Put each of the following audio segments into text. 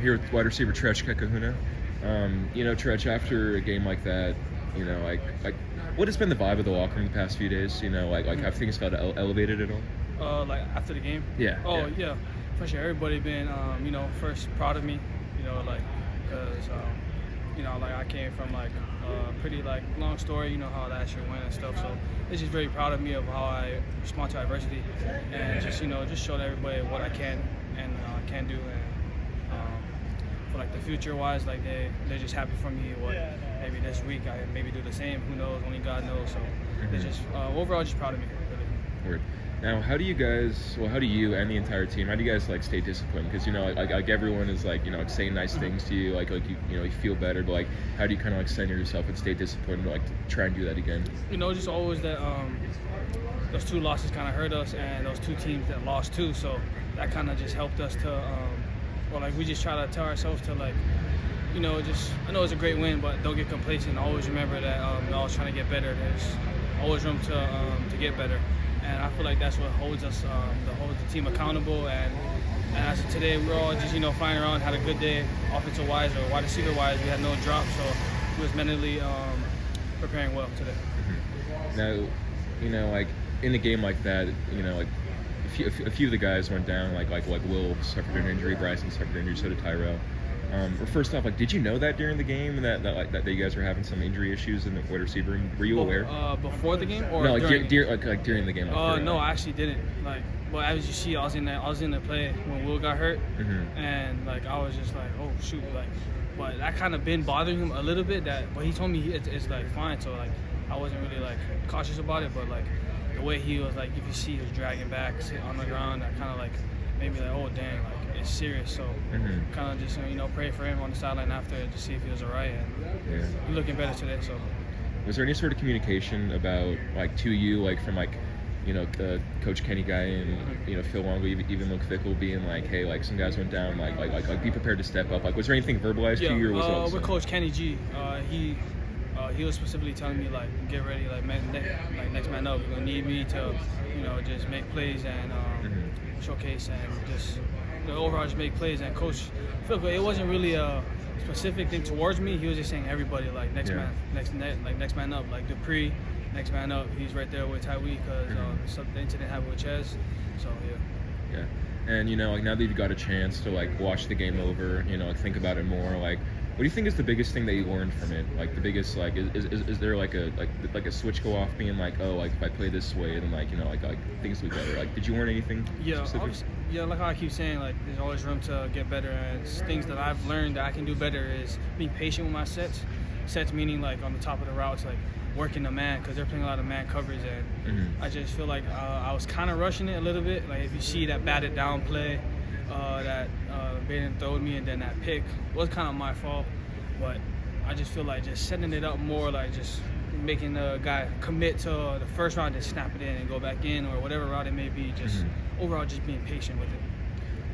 Here with wide receiver Trech Kekahuna. Trech, after a game like that, what has been the vibe of the locker room the past few days? Have things felt elevated at all? Like after the game. Yeah. Oh yeah, for sure. Everybody been first proud of me. Because I came from like a pretty like long story. You know how last year went and stuff. So it's just very proud of me of how I respond to adversity and just showed everybody what I can and can do. And for like the future wise, like they're just happy for me. What maybe this week I maybe do the same. Who knows? Only God knows. So they're just overall just proud of me. Really. Word. Now, how do you and the entire team, how do you guys like stay disciplined? Because like everyone is like saying nice things to you, you feel better, but like how do you kind of like center yourself and stay disciplined, to, like try and do that again? Just always that those two losses kind of hurt us, and those two teams that lost too. So that kind of just helped us to, we just try to tell ourselves to like, I know it's a great win, but don't get complacent. Always remember that we're always trying to get better. There's always room to get better. And I feel like that's what holds us, holds the team accountable. And as of today, we're all just, flying around, had a good day, offensive-wise or wide receiver-wise. We had no drop, so we was mentally preparing well today. Mm-hmm. Now, like in a game like that, a few of the guys went down. Like Will suffered an injury, Bryson suffered an injury, so did Tyrell. First off, did you know that during the game that you guys were having some injury issues in the wide receiver room? Were you aware? Before the game or no, during? During the game. No, I actually didn't. But as you see, I was in the play when Will got hurt, and I was just like, oh shoot, but that kind of been bothering him a little bit. But he told me it's like fine, so I wasn't really cautious about it. But the way he was if you see he was dragging back, sitting on the ground, I kind of made me oh dang, it's serious. So kind of just pray for him on the sideline after to see if he was alright, and he's looking better today. So was there any sort of communication about to you from Coach Kenny Guy and Phil Longo, even Luke Fickle being hey, some guys went down, be prepared to step up? Was there anything verbalized to you, or was it with Coach Kenny G? He was specifically telling me get ready, next man up. You're gonna need me to just make plays and showcase and just overall just make plays. And Coach Phil, it wasn't really a specific thing towards me. He was just saying everybody next man up, Dupree. Next man up, he's right there with Tyweek because the incident happened with Ches. So yeah. And now that you've got a chance to watch the game over, think about it more, what do you think is the biggest thing that you learned from it? The biggest is there a switch go off being if I play this way, then things will be better. Did you learn anything specific? Yeah, like how I keep saying, there's always room to get better, and things that I've learned that I can do better is being patient with my sets. Sets meaning on the top of the routes, working the man, because they're playing a lot of man coverage, and I just feel I was kind of rushing it a little bit. If you see that batted down play that Baden throwed me, and then that pick was kind of my fault, but I just feel just setting it up more, just making the guy commit to the first round and snap it in and go back in, or whatever route it may be, just overall just being patient with it.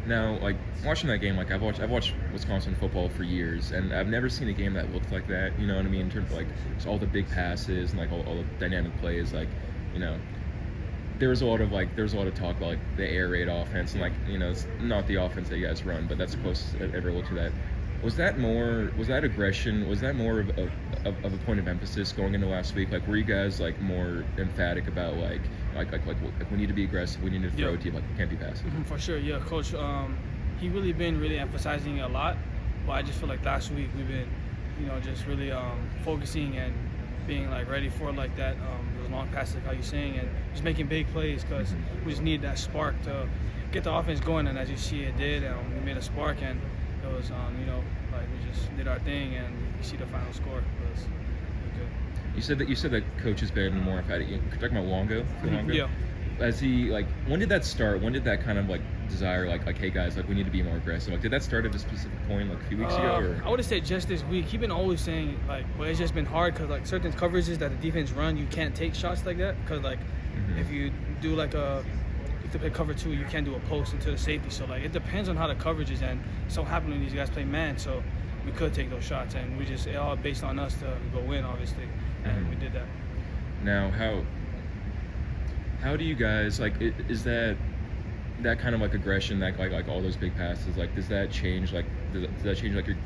Now, watching that game, I've watched Wisconsin football for years, and I've never seen a game that looked like that. You know what I mean? In terms of just all the big passes and all the dynamic plays. There was a lot of talk about the air raid offense, and it's not the offense that you guys run, but that's the closest I've ever looked to that. Was that aggression? Was that more of a point of emphasis going into last week? Were you guys more emphatic about we need to be aggressive, we need to throw to you, we can't be passive? For sure, yeah, Coach. He been really emphasizing it a lot, but I just feel last week we've been, just really focusing and being ready for that those long passes, how you're saying, and just making big plays, because we just need that spark to get the offense going, and as you see, it did. We made a spark, and it was, we just did our thing, and you see the final score. It was good. You said that Coach has been more emphatic. You're talking about Longo? Yeah. As he when did that start? When did that kind of desire hey guys, we need to be more aggressive? Did that start at a specific point a few weeks ago? Or? I would have said just this week. He's been always saying but it's just been hard because certain coverages that the defense run, you can't take shots like that because if you do if you play cover 2, you can't do a post into the safety. So it depends on how the coverage is, and so happened when these guys play man, so we could take those shots, and it all based on us to go win, obviously, and we did that. Now, how do you guys is that that kind of like aggression, that like all those big passes, like does that change like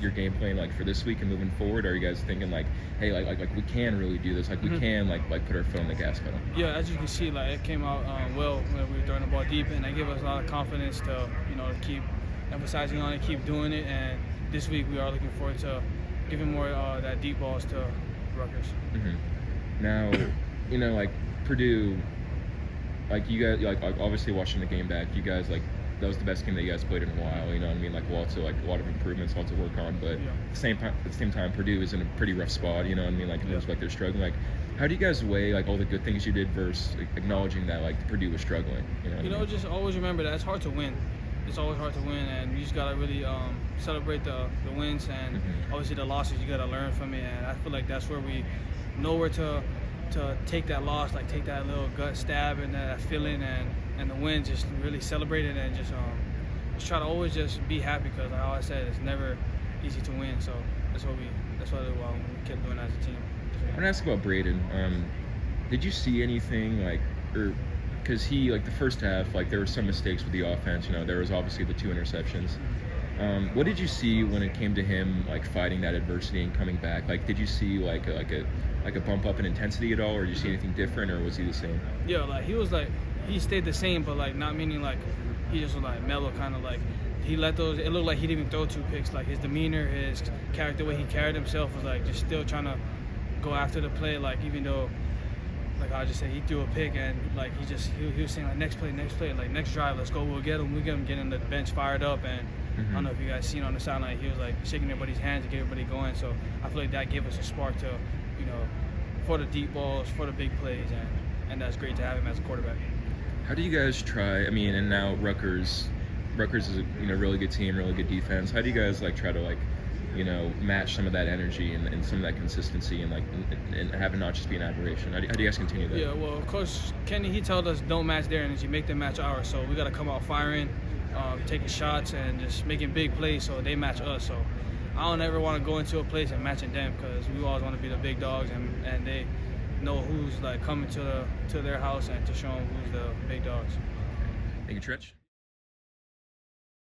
your game plan like for this week and moving forward? Or are you guys thinking like, hey, like we can really do this, like we can like put our foot on the gas pedal? Yeah, as you can see, like it came out well when we were throwing the ball deep, and that gave us a lot of confidence to to keep emphasizing on it, keep doing it. And this week we are looking forward to giving more that deep balls to Rutgers. Now, like Purdue, like you guys, like obviously watching the game back, you guys like that was the best game that you guys played in a while. You know what I mean? Like lots of improvements, lots to work on. But at the same time, Purdue is in a pretty rough spot. You know what I mean? Like it looks like they're struggling. Like how do you guys weigh like all the good things you did versus acknowledging that like Purdue was struggling? Just always remember that it's hard to win. It's always hard to win, and you just gotta really celebrate the wins, and obviously the losses you gotta learn from it. And I feel like that's where we know where to take that loss, like take that little gut stab and that feeling, and the win, just really celebrate it, and just try to always just be happy, because like I said, it's never easy to win. So that's what we kept doing as a team. I want to ask about Braden. Did you see anything because he, like the first half, like there were some mistakes with the offense. There was obviously the 2 interceptions. What did you see when it came to him like fighting that adversity and coming back? Like, did you see like a bump up in intensity at all, or did you see anything different, or was he the same? Yeah, like he stayed the same, but like not meaning like he just was like mellow, kind of like he let those. It looked like he didn't even throw 2 picks. Like his demeanor, his character, the way he carried himself was like just still trying to go after the play. Like even though, like I just said, he threw a pick, and like he was saying like next play, like next drive, let's go, we'll get him, getting the bench fired up. And I don't know if you guys seen on the sideline, he was like shaking everybody's hands to get everybody going. So I feel like that gave us a spark to, for the deep balls, for the big plays, and that's great to have him as a quarterback. How do you guys try? I mean, and now Rutgers is a really good team, really good defense. How do you guys like try to like match some of that energy and some of that consistency, and have it not just be an aberration? How do you guys continue that? Yeah, well, Coach Kenny, he told us don't match their energy, make them match ours. So we got to come out firing, taking shots, and just making big plays so they match us. So I don't ever want to go into a place and matching them, because we always want to be the big dogs, and they know who's like coming to their house, and to show them who's the big dogs. Thank you, Trech.